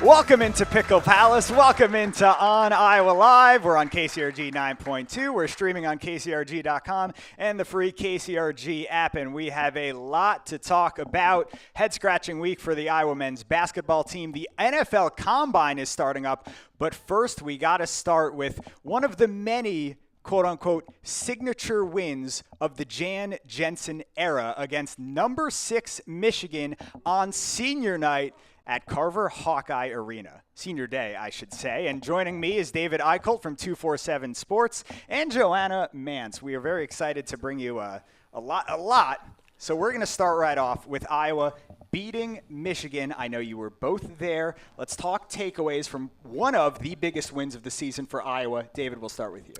Welcome into Pickle Palace. Welcome into OnIowa Live. We're on KCRG 9.2. We're streaming on kcrg.com and the free KCRG app, and we have a lot to talk about. Head-scratching week for the Iowa men's basketball team. The NFL Combine is starting up, but first we got to start with one of the many quote-unquote signature wins of the Jan Jensen era against number 6 Michigan on senior night at Carver Hawkeye Arena. Senior day, I should say. And joining me is David Eickholt from 247 Sports and Joanna Mance. We are very excited to bring you a lot. So we're going to start right off with Iowa beating Michigan. I know you were both there. Let's talk takeaways from one of the biggest wins of the season for Iowa. David, we'll start with you.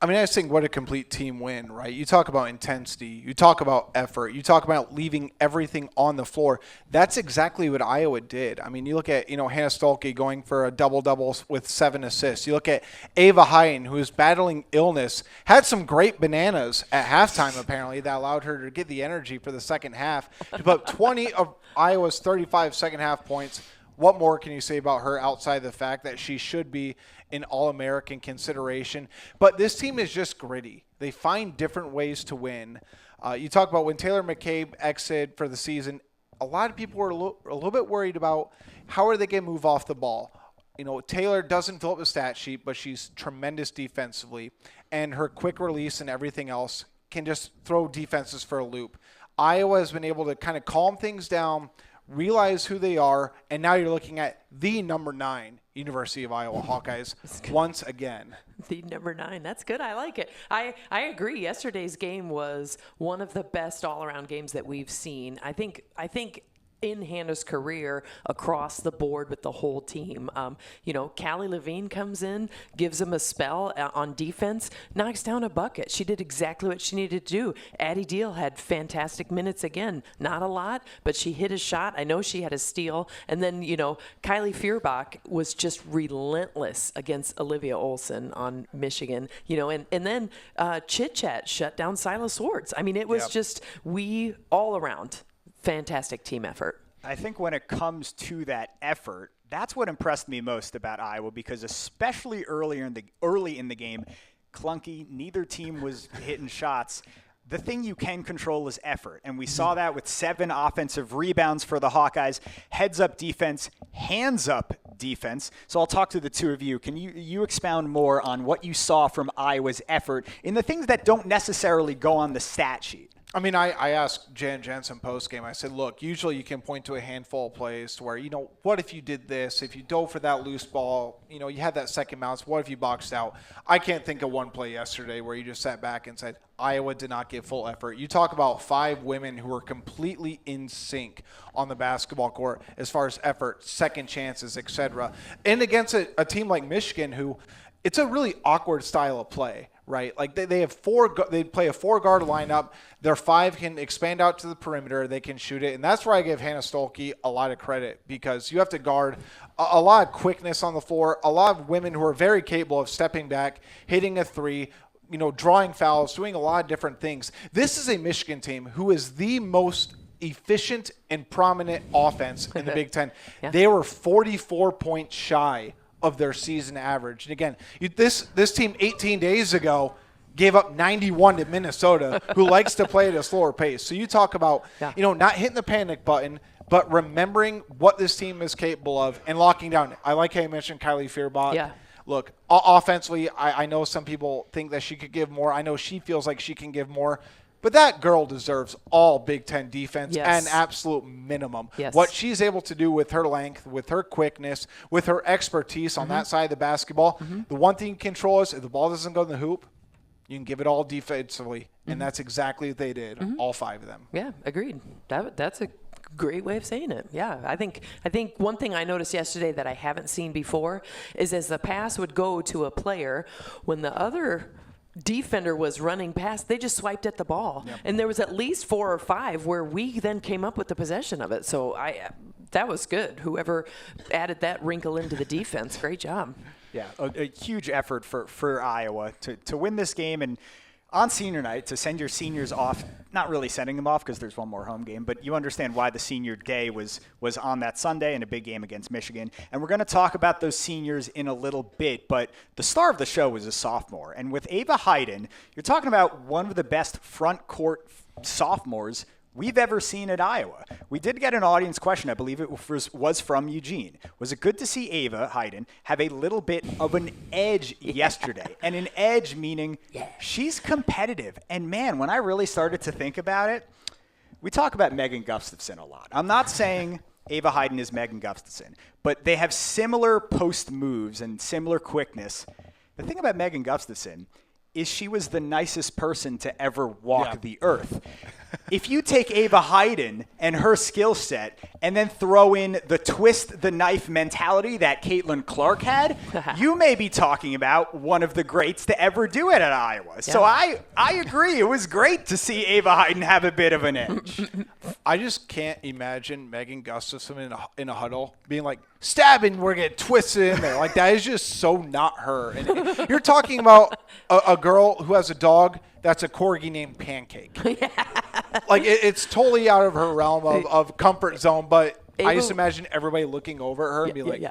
I mean, I just think what a complete team win, right? You talk about intensity. You talk about effort. You talk about leaving everything on the floor. That's exactly what Iowa did. I mean, you look at, Hannah Stolke going for a double-double with 7 assists. You look at Ava Hyen, who is battling illness, had some great bananas at halftime, apparently, that allowed her to get the energy for the second half. To put 20 of Iowa's 35 second-half points. What more can you say about her outside the fact that she should be in All-American consideration? But this team is just gritty. They find different ways to win. You talk about when Taylor McCabe exited for the season, a lot of people were a little bit worried about how are they going to move off the ball. Taylor doesn't fill up the stat sheet, but she's tremendous defensively. And her quick release and everything else can just throw defenses for a loop. Iowa has been able to kind of calm things down, realize who they are, and now you're looking at the number 9 University of Iowa Hawkeyes once again. The number 9. That's good. I like it. I agree. Yesterday's game was one of the best all-around games that we've seen. I think in Hannah's career across the board with the whole team. Callie Levine comes in, gives them a spell on defense, knocks down a bucket. She did exactly what she needed to do. Addie Deal had fantastic minutes again. Not a lot, but she hit a shot. I know she had a steal. And then, Kylie Feuerbach was just relentless against Olivia Olson on Michigan. And then Chit Chat shut down Silas Swartz. I mean, it was just all around. Fantastic team effort. I think when it comes to that effort, that's what impressed me most about Iowa, because especially early in the game, clunky, neither team was hitting shots. The thing you can control is effort, and we saw that with 7 offensive rebounds for the Hawkeyes, heads-up defense, hands-up defense. So I'll talk to the two of you. Can you expound more on what you saw from Iowa's effort in the things that don't necessarily go on the stat sheet? I mean, I asked Jan Jensen post-game, I said, look, usually you can point to a handful of plays where, what if you did this? If you dove for that loose ball, you had that second bounce. What if you boxed out? I can't think of one play yesterday where you just sat back and said, Iowa did not give full effort. You talk about 5 women who were completely in sync on the basketball court as far as effort, second chances, etc. And against a team like Michigan, who it's a really awkward style of play. Right, like they have 4. They play a 4-guard lineup. Their 5 can expand out to the perimeter. They can shoot it, and that's where I give Hannah Stolke a lot of credit, because you have to guard a lot of quickness on the floor. A lot of women who are very capable of stepping back, hitting a 3, drawing fouls, doing a lot of different things. This is a Michigan team who is the most efficient and prominent offense in the Big Ten. Yeah. They were 44 points shy of their season average. And again, this team 18 days ago gave up 91 to Minnesota, who likes to play at a slower pace. So you talk about, not hitting the panic button, but remembering what this team is capable of and locking down. I like how you mentioned Kylie Feuerbach. Yeah. Look, offensively, I know some people think that she could give more. I know she feels like she can give more. But that girl deserves all Big Ten defense at an absolute minimum. Yes. What she's able to do with her length, with her quickness, with her expertise on that side of the basketball, the one thing you control is if the ball doesn't go in the hoop, you can give it all defensively. And that's exactly what they did, all 5 of them. Yeah, agreed. That's a great way of saying it. Yeah, I think one thing I noticed yesterday that I haven't seen before is as the pass would go to a player, when the other defender was running past, they just swiped at the ball. Yep. And there was at least 4 or 5 where we then came up with the possession of it. So that was good. Whoever added that wrinkle into the defense, great job. Yeah, a huge effort for Iowa to win this game. And on senior night, to send your seniors off, not really sending them off because there's one more home game, but you understand why the senior day was on that Sunday in a big game against Michigan. And we're going to talk about those seniors in a little bit, but the star of the show was a sophomore. And with Ava Hayden, you're talking about one of the best front court sophomores we've ever seen at Iowa. We did get an audience question. I believe it was from Eugene. Was it good to see Ava Hayden have a little bit of an edge yesterday? And an edge meaning she's competitive. And man, when I really started to think about it, we talk about Megan Gustafson a lot. I'm not saying Ava Hayden is Megan Gustafson, but they have similar post moves and similar quickness. The thing about Megan Gustafson is she was the nicest person to ever walk the earth. If you take Ava Hayden and her skill set and then throw in the twist the knife mentality that Caitlin Clark had, you may be talking about one of the greats to ever do it at Iowa. Yeah. So I agree. It was great to see Ava Hayden have a bit of an edge. I just can't imagine Megan Gustafson in a huddle being like, stabbing, we're getting twisted in there. Like, that is just so not her. And you're talking about a girl who has a dog that's a corgi named Pancake. Like, it's totally out of her realm of comfort zone, but I just imagine everybody looking over at her and be like,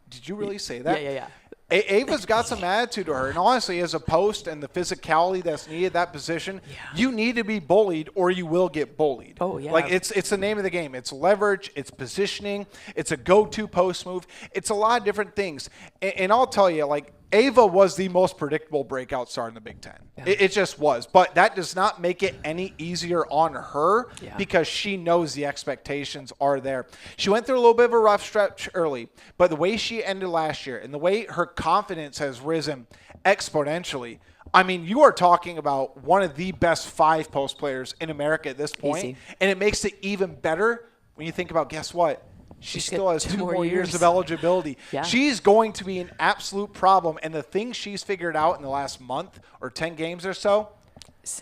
did you really say that? Yeah. Ava's got some attitude to her. And honestly, as a post and the physicality that's needed that position, you need to be bullied or you will get bullied. Oh, yeah. Like, it's the name of the game. It's leverage. It's positioning. It's a go-to post move. It's a lot of different things. And I'll tell you, like, Ava was the most predictable breakout star in the Big Ten. Yeah. It just was. But that does not make it any easier on her because she knows the expectations are there. She went through a little bit of a rough stretch early, but the way she ended last year and the way her confidence has risen exponentially, I mean, you are talking about one of the best 5 post players in America at this point. Easy. And it makes it even better when you think about, guess what? She still has 2 more years of eligibility. Yeah. She's going to be an absolute problem. And the things she's figured out in the last month or 10 games or so,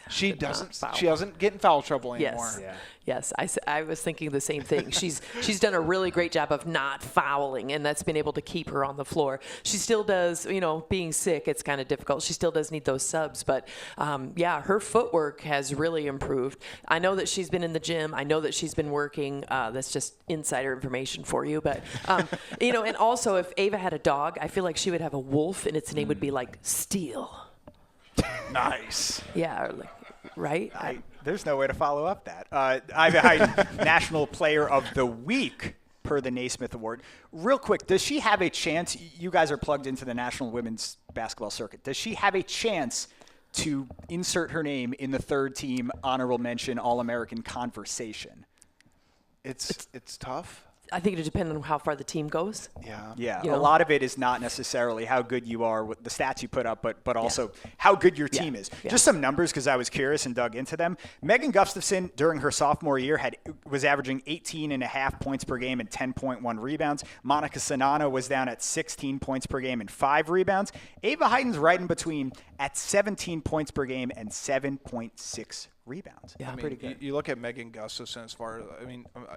she doesn't get in foul trouble anymore. Yes, I was thinking the same thing. She's done a really great job of not fouling, and that's been able to keep her on the floor. She still does, being sick, it's kind of difficult. She still does need those subs, but her footwork has really improved. I know that she's been in the gym. I know that she's been working. That's just insider information for you, but and also if Ava had a dog, I feel like she would have a wolf, and its name would be like Steel. Nice. Yeah, right? There's no way to follow up that. Ivy National Player of the Week per the Naismith Award. Real quick, does she have a chance? You guys are plugged into the National Women's Basketball Circuit. Does she have a chance to insert her name in the third team honorable mention All-American conversation? It's tough. I think it depends on how far the team goes. Yeah. A lot of it is not necessarily how good you are with the stats you put up, but also how good your team is. Just some numbers because I was curious and dug into them. Megan Gustafson during her sophomore year was averaging 18.5 points per game and 10.1 rebounds. Monica Sanana was down at 16 points per game and 5 rebounds. Ava Hayden's right in between at 17 points per game and 7.6 rebounds. Yeah, pretty good. You look at Megan Gustafson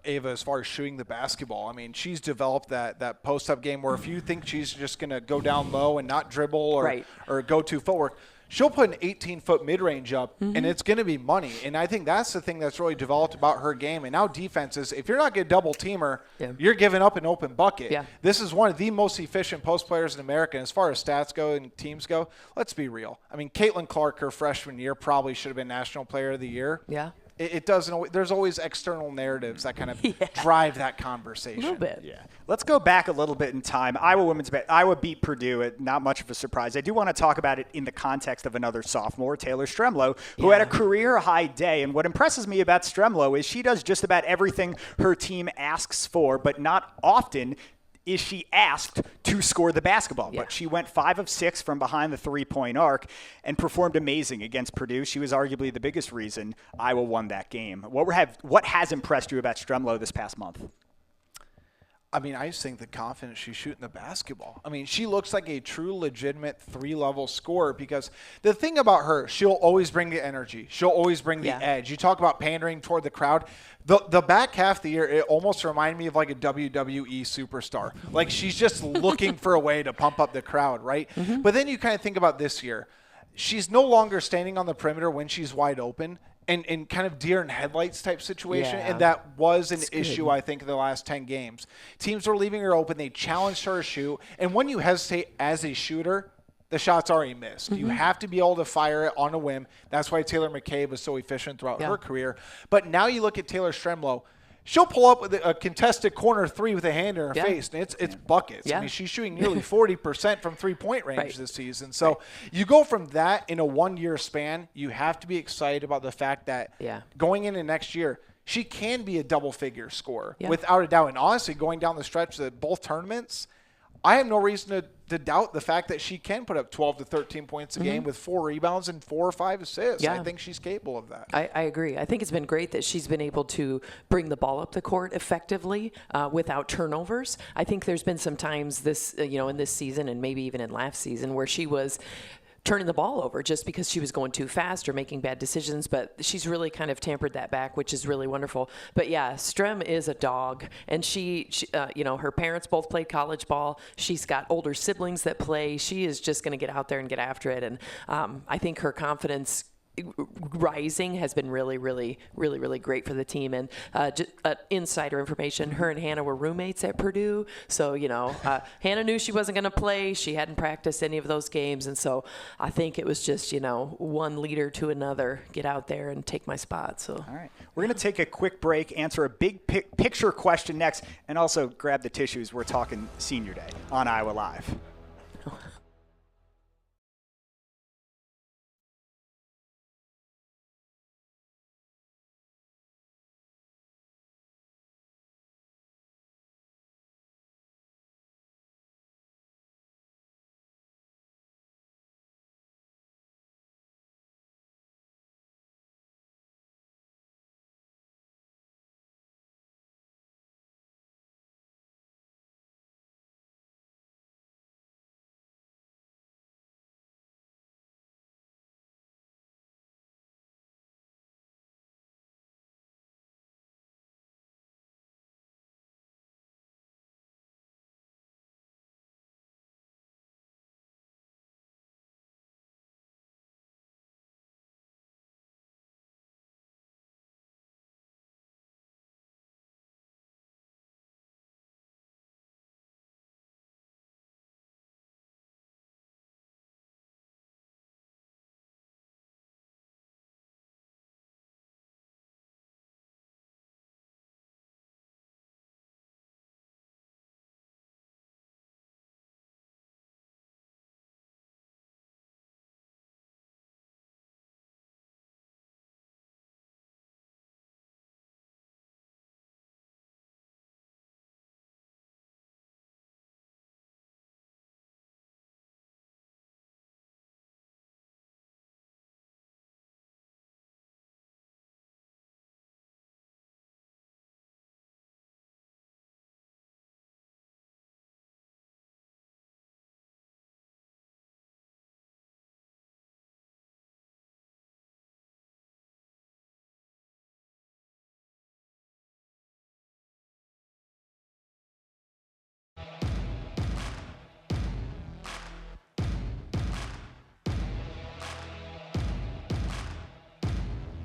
Ava, as far as shooting the basketball, she's developed that post-up game where if you think she's just going to go down low and not dribble or go to footwork, she'll put an 18-foot mid-range up, and it's going to be money. And I think that's the thing that's really developed about her game. And now defenses, if you're not going to double-team her, you're giving up an open bucket. Yeah. This is one of the most efficient post players in America. And as far as stats go and teams go, let's be real. Caitlin Clark, her freshman year, probably should have been National Player of the Year. Yeah. It doesn't. There's always external narratives that kind of drive that conversation. A little bit. Yeah. Let's go back a little bit in time. Iowa beat Purdue. Not much of a surprise. I do want to talk about it in the context of another sophomore, Taylor Stremlow, who had a career-high day. And what impresses me about Stremlow is she does just about everything her team asks for, but not often is she asked to score the basketball. But she went 5 of 6 from behind the three-point arc and performed amazing against Purdue. She was arguably the biggest reason Iowa won that game. What has impressed you about Stremlow this past month? I just think the confidence she's shooting the basketball. She looks like a true, legitimate 3-level scorer because the thing about her, she'll always bring the energy. She'll always bring the edge. You talk about pandering toward the crowd. The back half of the year, it almost reminded me of like a WWE superstar. Like she's just looking for a way to pump up the crowd, right? But then you kind of think about this year. she's no longer standing on the perimeter when she's wide open. And kind of deer in headlights type situation, and that was an issue, I think, in the last 10 games. Teams were leaving her open. They challenged her to shoot. And when you hesitate as a shooter, the shot's already missed. You have to be able to fire it on a whim. That's why Taylor McCabe was so efficient throughout her career. But now you look at Taylor Stremlow. She'll pull up with a contested corner three with a hand in her face, and it's buckets. I mean, she's shooting nearly 40% from three-point range this season. So you go from that in a one-year span, you have to be excited about the fact that going into next year, she can be a double-figure scorer without a doubt. And honestly, going down the stretch of both tournaments, I have no reason to doubt the fact that she can put up 12 to 13 points a game with 4 rebounds and 4 or 5 assists. I think she's capable of that. I agree. I think it's been great that she's been able to bring the ball up the court effectively without turnovers. I think there's been some times this, in this season and maybe even in last season where she was turning the ball over just because she was going too fast or making bad decisions, but she's really kind of tampered that back, which is really wonderful. But yeah, Strem is a dog, and she her parents both played college ball. She's got older siblings that play. She is just going to get out there and get after it, and I think her confidence rising has been really, really, really, really great for the team. And just insider information, her and Hannah were roommates at Purdue. So, Hannah knew she wasn't going to play. She hadn't practiced any of those games. And so I think it was just, one leader to another, get out there and take my spot. So, all right. We're going to take a quick break, answer a big picture question next, and also grab the tissues. We're talking Senior Day on Iowa Live.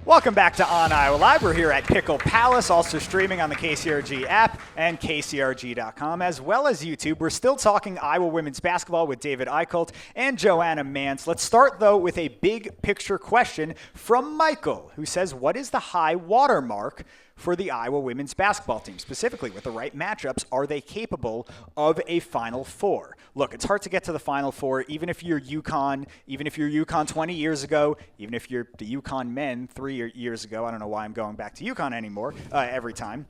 Welcome back to On Iowa Live. We're here at Pickle Palace, also streaming on the KCRG app and kcrg.com, as well as YouTube. We're still talking Iowa women's basketball with David Eickholt and Joanna Mance. Let's start, though, with a big picture question from Michael, who says, what is the high water mark for the Iowa women's basketball team? Specifically, with the right matchups, are they capable of a Final Four? Look, it's hard to get to the Final Four, even if you're UConn, even if you're UConn 20 years ago, even if you're the UConn men 3 years ago. I don't know why I'm going back to UConn anymore every time.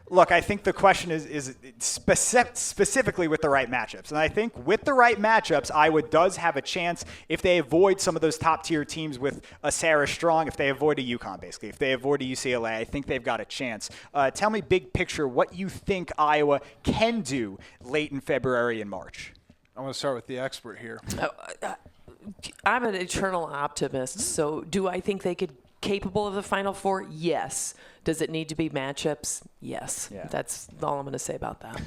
Look, I think the question is specifically with the right matchups. And I think with the right matchups, Iowa does have a chance if they avoid some of those top-tier teams with a Sarah Strong, if they avoid a UConn, basically. If they avoid a UCLA, I think they've got a chance. Tell me, big picture, what you think Iowa can do late in February and March. I'm going to start with the expert here. I'm an eternal optimist, so do I think they could capable of the Final Four? Yes. Does it need to be matchups? Yes. Yeah. That's all I'm going to say about that.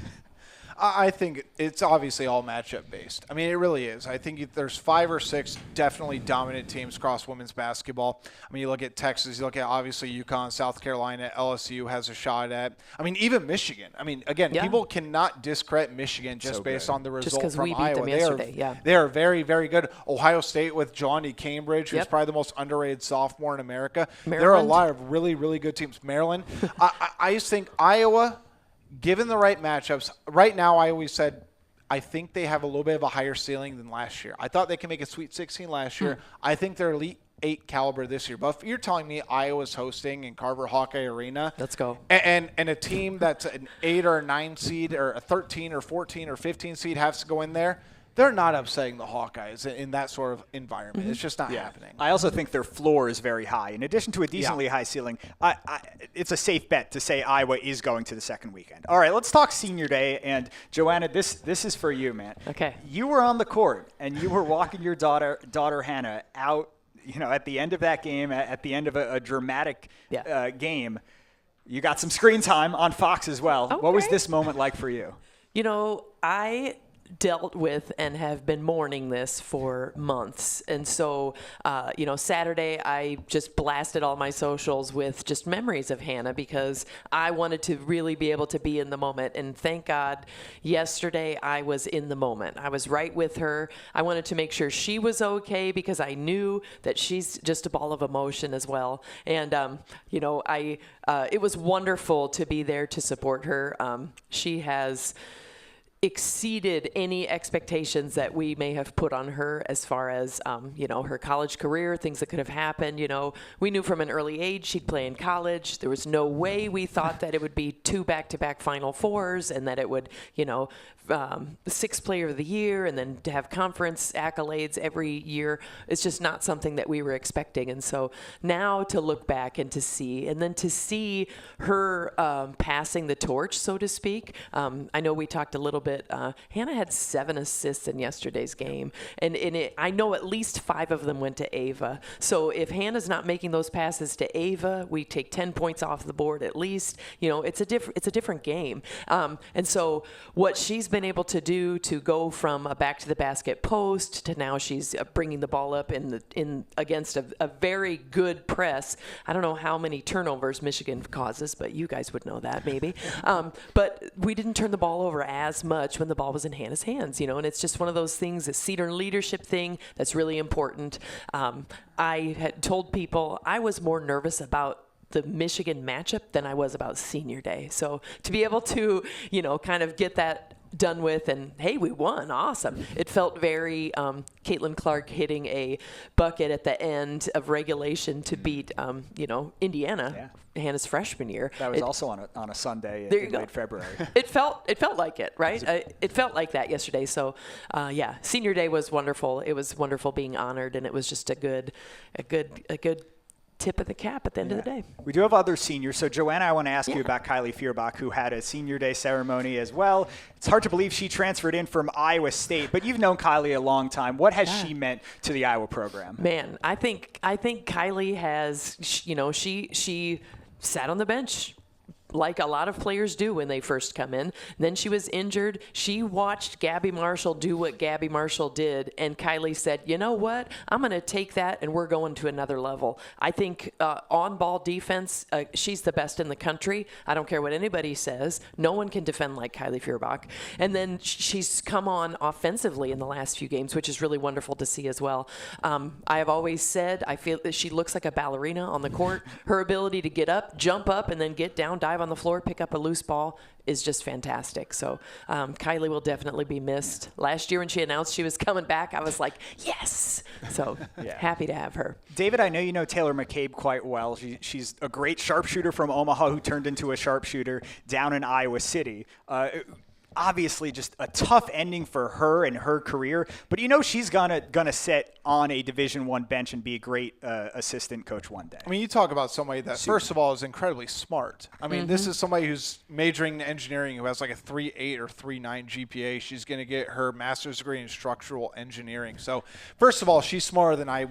I think it's obviously all matchup based. I mean, it really is. I think there's 5 or 6 definitely dominant teams across women's basketball. I mean, you look at Texas, you look at obviously UConn, South Carolina, LSU has a shot at. I mean, even Michigan. I mean, again, people cannot discredit Michigan just based on the result from Iowa. They are very, very good. Ohio State with Johnny Cambridge, who's probably the most underrated sophomore in America. Maryland. There are a lot of really, really good teams. Maryland. I just think Iowa, given the right matchups, right now I always said I think they have a little bit of a higher ceiling than last year. I thought they could make a Sweet 16 last year. I think they're Elite 8 caliber this year. But if you're telling me Iowa's hosting in Carver Hawkeye Arena, let's go. And a team that's an 8 or a 9 seed or a 13 or 14 or 15 seed has to go in there, they're not upsetting the Hawkeyes in that sort of environment. It's just not happening. I also think their floor is very high. In addition to a decently high ceiling, it's a safe bet to say Iowa is going to the second weekend. All right, let's talk Senior Day. And Joanna, this is for you, man. Okay. You were on the court, and you were walking your daughter Hannah out, at the end of that game, at the end of a dramatic game. You got some screen time on Fox as well. Okay. What was this moment like for you? I dealt with and have been mourning this for months. And so, Saturday I just blasted all my socials with just memories of Hannah because I wanted to really be able to be in the moment. And thank God yesterday I was in the moment. I was right with her. I wanted to make sure she was okay because I knew that she's just a ball of emotion as well. And, it was wonderful to be there to support her. She has exceeded any expectations that we may have put on her as far as, her college career, things that could have happened. We knew from an early age she'd play in college. There was no way we thought that it would be 2 back-to-back Final Fours and that it would, 6th Player of the Year and then to have conference accolades every year. It's just not something that we were expecting. And so now to look back and to see her passing the torch, so to speak. I know we talked a little bit. Hannah had 7 assists in yesterday's game, and I know at least 5 of them went to Ava. So if Hannah's not making those passes to Ava, we take 10 points off the board at least. It's a different game. And so what she's been able to do to go from a back to the basket post to now she's bringing the ball up against a very good press. I don't know how many turnovers Michigan causes, but you guys would know that maybe. But we didn't turn the ball over as much when the ball was in Hannah's hands, and it's just one of those things, a Cedar leadership thing that's really important. I had told people I was more nervous about the Michigan matchup than I was about Senior Day. So to be able to, kind of get that done with and hey, we won, awesome. It felt very Caitlin Clark hitting a bucket at the end of regulation to beat Indiana, Hannah's freshman year. That was also on a Sunday in late February. It felt like it, right? It felt like that yesterday. So Senior Day was wonderful. It was wonderful being honored, and it was just a good tip of the cap at the end of the day. We do have other seniors. So, Joanna, I want to ask you about Kylie Feuerbach, who had a Senior Day ceremony as well. It's hard to believe she transferred in from Iowa State, but you've known Kylie a long time. What has she meant to the Iowa program? Man, I think Kylie has, she sat on the bench like a lot of players do when they first come in. Then she was injured. She watched Gabby Marshall do what Gabby Marshall did, and Kylie said, you know what? I'm going to take that, and we're going to another level. I think on-ball defense, she's the best in the country. I don't care what anybody says. No one can defend like Kylie Feuerbach. And then she's come on offensively in the last few games, which is really wonderful to see as well. I have always said I feel that she looks like a ballerina on the court. Her ability to get up, jump up, and then get down, dive on the floor, pick up a loose ball is just fantastic. So Kylie will definitely be missed. Last year when she announced she was coming back, I was like, yes. So happy to have her. David, I know you know Taylor McCabe quite well. She's a great sharpshooter from Omaha who turned into a sharpshooter down in Iowa City. Obviously just a tough ending for her and her career, but she's gonna sit on a Division I bench and be a great assistant coach one day. I mean, you talk about somebody that, first of all, is incredibly smart. I mean, this is somebody who's majoring in engineering who has like a 3.8 or 3.9 GPA. She's going to get her master's degree in structural engineering. So, first of all, she's smarter than I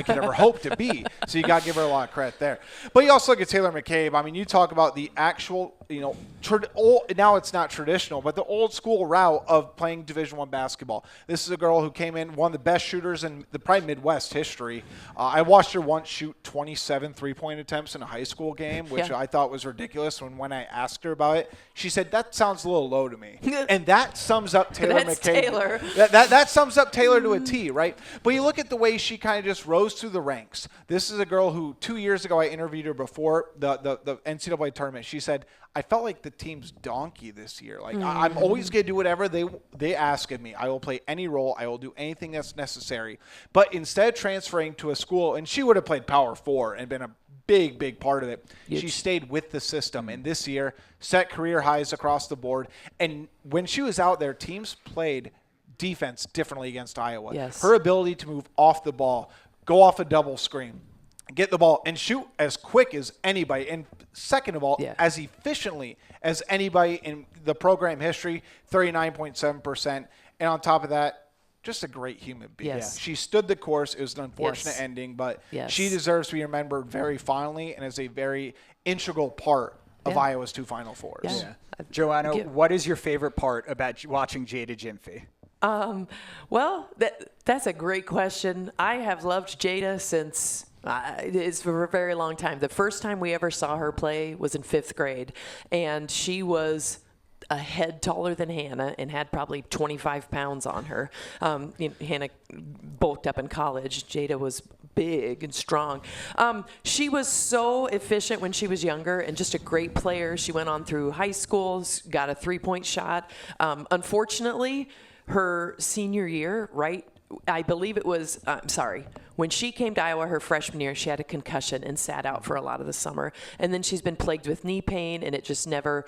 could ever hope to be. So you got to give her a lot of credit there. But you also look at Taylor McCabe. I mean, you talk about the actual, now it's not traditional, traditional, but the old school route of playing Division I basketball. This is a girl who came in, one of the best shooters in the probably Midwest history. I watched her once shoot 27 three-point attempts in a high school game, which I thought was ridiculous. When I asked her about it, she said, that sounds a little low to me. And that sums up Taylor McKay. Taylor. That sums up Taylor to a T, right? But you look at the way she kind of just rose through the ranks. This is a girl who 2 years ago I interviewed her before the NCAA tournament. She said, I felt like the team's donkey this year. Like, I'm always going to do whatever they ask of me. I will play any role. I will do anything that's necessary. But instead of transferring to a school, and she would have played Power 4 and been a big part of it, she stayed with the system. And this year, set career highs across the board. And when she was out there, teams played defense differently against Iowa. Yes. Her ability to move off the ball, go off a double screen, get the ball and shoot as quick as anybody. And second of all, as efficiently as anybody in the program history, 39.7%. And on top of that, just a great human being. Yes. She stood the course. It was an unfortunate ending, but she deserves to be remembered very fondly and as a very integral part of Iowa's 2 Final Fours. Yeah. Joanna, what is your favorite part about watching Jada Gyamfi? Well, that's a great question. I have loved Jada since it's for a very long time. The first time we ever saw her play was in 5th grade, and she was a head taller than Hannah and had probably 25 pounds on her. Hannah bulked up in college. Jada was big and strong. She was so efficient when she was younger and just a great player. She went on through high school, got a 3-point shot. Unfortunately, her senior year, I believe it was, when she came to Iowa her freshman year, she had a concussion and sat out for a lot of the summer. And then she's been plagued with knee pain, and it just never,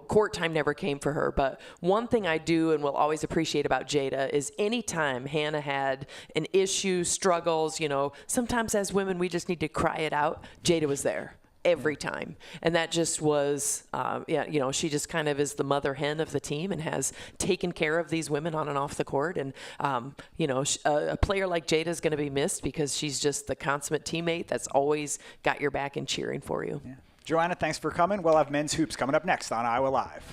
court time never came for her. But one thing I do and will always appreciate about Jada is anytime Hannah had an issue, struggles, sometimes as women we just need to cry it out, Jada was there. Every time. And that just was, she just kind of is the mother hen of the team and has taken care of these women on and off the court. And, a player like Jada is going to be missed because she's just the consummate teammate that's always got your back and cheering for you. Yeah. Joanna, thanks for coming. We'll have men's hoops coming up next on Iowa Live.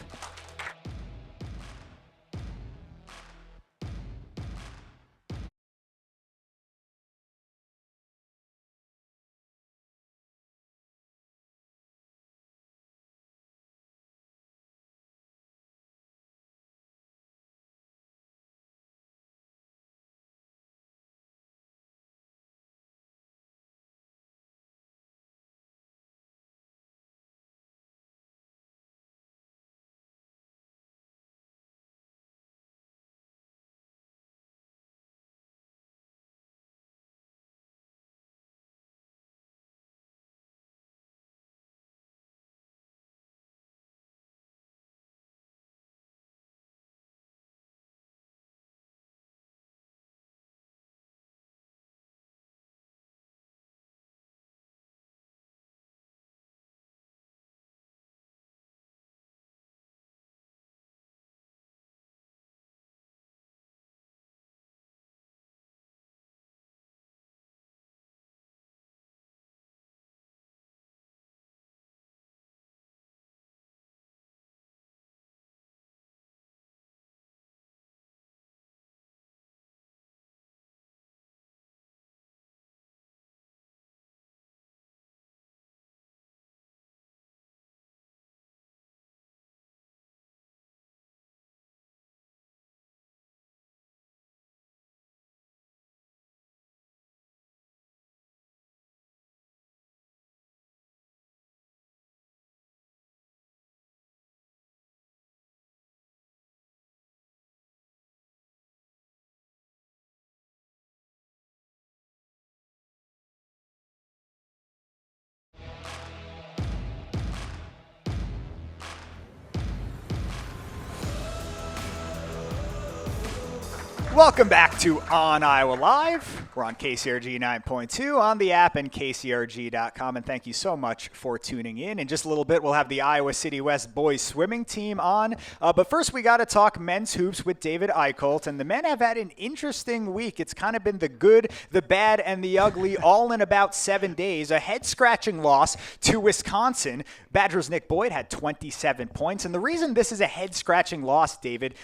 Welcome back to On Iowa Live. We're on KCRG 9.2 on the app and kcrg.com. And thank you so much for tuning in. In just a little bit, we'll have the Iowa City West boys swimming team on. But first, we got to talk men's hoops with David Eickholt. And the men have had an interesting week. It's kind of been the good, the bad, and the ugly all in about 7 days. A head-scratching loss to Wisconsin. Badgers' Nick Boyd had 27 points. And the reason this is a head-scratching loss, David,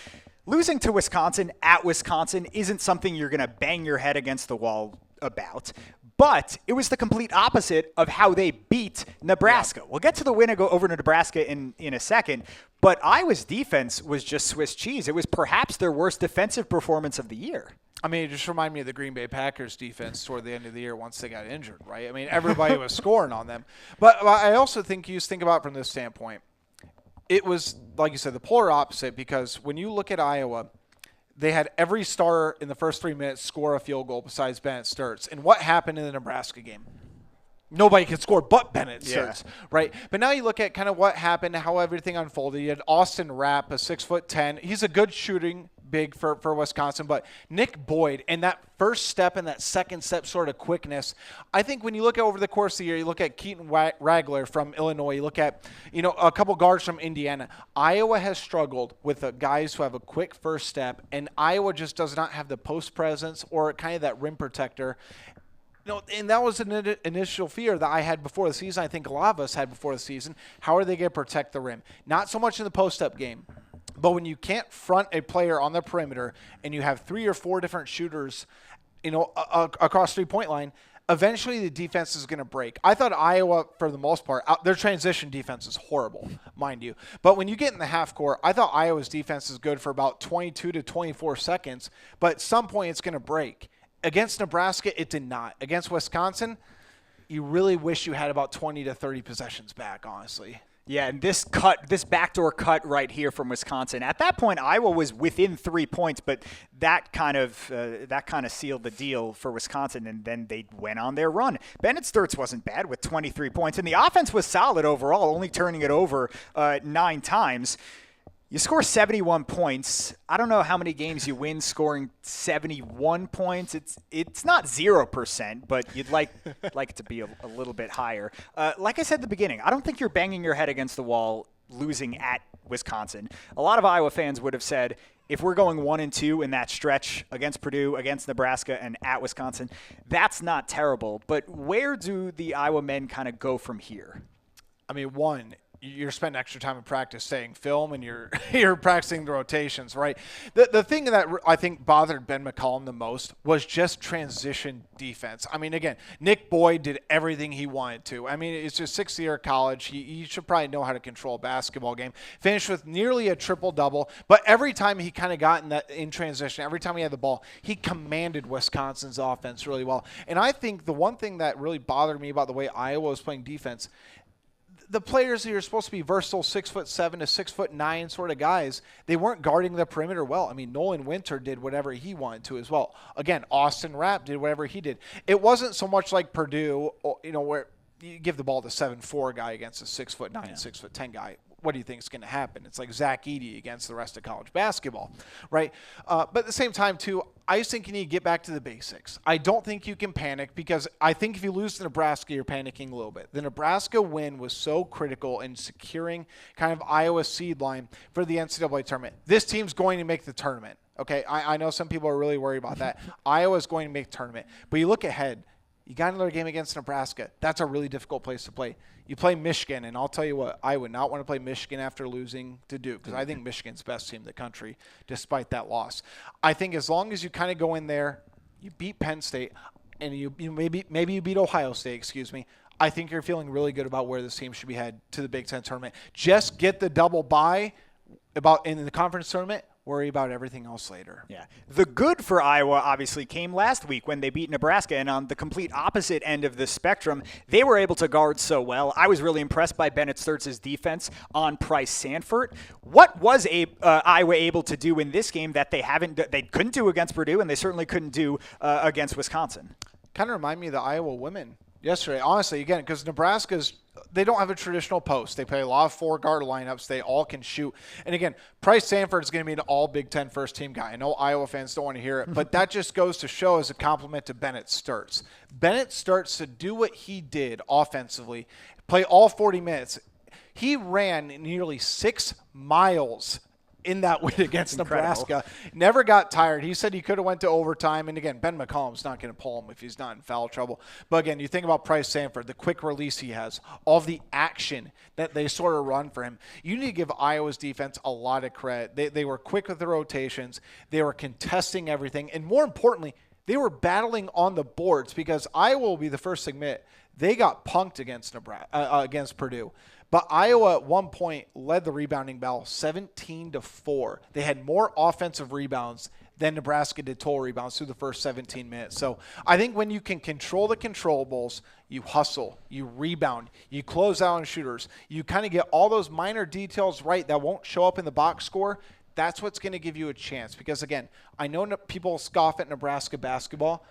losing to Wisconsin at Wisconsin isn't something you're going to bang your head against the wall about. But it was the complete opposite of how they beat Nebraska. Yeah. We'll get to the win and go over to Nebraska in a second. But Iowa's defense was just Swiss cheese. It was perhaps their worst defensive performance of the year. I mean, it just reminded me of the Green Bay Packers defense toward the end of the year once they got injured, right? I mean, everybody was scoring on them. But I also think you think about it from this standpoint. It was, like you said, the polar opposite, because when you look at Iowa, they had every starter in the first 3 minutes score a field goal besides Bennett Sturts. And what happened in the Nebraska game? Nobody could score but Bennett Sturts, right? But now you look at kind of what happened, how everything unfolded. You had Austin Rapp, a 6'10". He's a good shooting big for Wisconsin, but Nick Boyd and that first step and that second step sort of quickness, I think when you look at over the course of the year, you look at Keaton Ragler from Illinois, you look at a couple guards from Indiana. Iowa has struggled with the guys who have a quick first step, and Iowa just does not have the post presence or kind of that rim protector. And that was an initial fear that I had before the season. I think a lot of us had before the season. How are they going to protect the rim? Not so much in the post-up game, but when you can't front a player on the perimeter and you have 3 or 4 different shooters, across 3-point line, eventually the defense is going to break. I thought Iowa, for the most part, their transition defense is horrible, mind you. But when you get in the half court, I thought Iowa's defense is good for about 22 to 24 seconds, but at some point it's going to break. Against Nebraska, it did not. Against Wisconsin, you really wish you had about 20 to 30 possessions back, honestly. Yeah, and this backdoor cut right here from Wisconsin. At that point, Iowa was within 3 points, but that kind of sealed the deal for Wisconsin, and then they went on their run. Bennett Sturts wasn't bad with 23 points, and the offense was solid overall, only turning it over 9 times. You score 71 points. I don't know how many games you win scoring 71 points. It's not 0%, but you'd like it to be a little bit higher. Like I said at the beginning, I don't think you're banging your head against the wall losing at Wisconsin. A lot of Iowa fans would have said, if we're going 1-2 in that stretch against Purdue, against Nebraska, and at Wisconsin, that's not terrible. But where do the Iowa men kind of go from here? I mean, one, you're spending extra time in practice saying film, and you're practicing the rotations, right? The thing that I think bothered Ben McCollum the most was just transition defense. I mean, again, Nick Boyd did everything he wanted to. I mean, it's just 6th year of college. He should probably know how to control a basketball game. Finished with nearly a triple-double, but every time he kind of got in transition, every time he had the ball, he commanded Wisconsin's offense really well. And I think the one thing that really bothered me about the way Iowa was playing defense, the players who are supposed to be versatile 6'7" to 6'9" sort of guys, they weren't guarding the perimeter well. I mean, Nolan Winter did whatever he wanted to as well. Again, Austin Rapp did whatever he did. It wasn't so much like Purdue, where you give the ball to 7'4" guy against a 6'9", 6'10" guy. What do you think is going to happen? It's like Zach Edey against the rest of college basketball, right? But at the same time, too, I just think you need to get back to the basics. I don't think you can panic, because I think if you lose to Nebraska, you're panicking a little bit. The Nebraska win was so critical in securing kind of Iowa's seed line for the NCAA tournament. This team's going to make the tournament, okay? I know some people are really worried about that. Iowa's going to make the tournament. But you look ahead, you got another game against Nebraska. That's a really difficult place to play. You play Michigan, and I'll tell you what, I would not want to play Michigan after losing to Duke, because I think Michigan's the best team in the country, despite that loss. I think as long as you kind of go in there, you beat Penn State, and you maybe you beat Ohio State, I think you're feeling really good about where this team should be headed to the Big Ten tournament. Just get the double bye in the conference tournament. Worry about everything else later. Yeah. The good for Iowa obviously came last week when they beat Nebraska, and on the complete opposite end of the spectrum, they were able to guard so well. I was really impressed by Bennett Sturts' defense on Price Sanford. What was Iowa able to do in this game that they couldn't do against Purdue, and they certainly couldn't do against Wisconsin? Kind of remind me of the Iowa women yesterday. Honestly, again, because they don't have a traditional post. They play a lot of 4-guard lineups. They all can shoot. And again, Price Sanford is going to be an all Big Ten first-team guy. I know Iowa fans don't want to hear it, but that just goes to show as a compliment to Bennett Sturts. Bennett Sturts, to do what he did offensively, play all 40 minutes. He ran nearly 6 miles in that win against Nebraska. Never got tired. He said he could have went to overtime. And again, Ben McCollum's not going to pull him if he's not in foul trouble. But again, you think about Price Sanford, the quick release he has, all of the action that they sort of run for him. You need to give Iowa's defense a lot of credit. They were quick with the rotations. They were contesting everything. And more importantly, they were battling on the boards, because Iowa will be the first to admit they got punked against Purdue. But Iowa at one point led the rebounding battle 17-4. They had more offensive rebounds than Nebraska did total rebounds through the first 17 minutes. So I think when you can control the controllables, you hustle, you rebound, you close out on shooters, you kind of get all those minor details right that won't show up in the box score. That's what's going to give you a chance. Because again, I know people scoff at Nebraska basketball.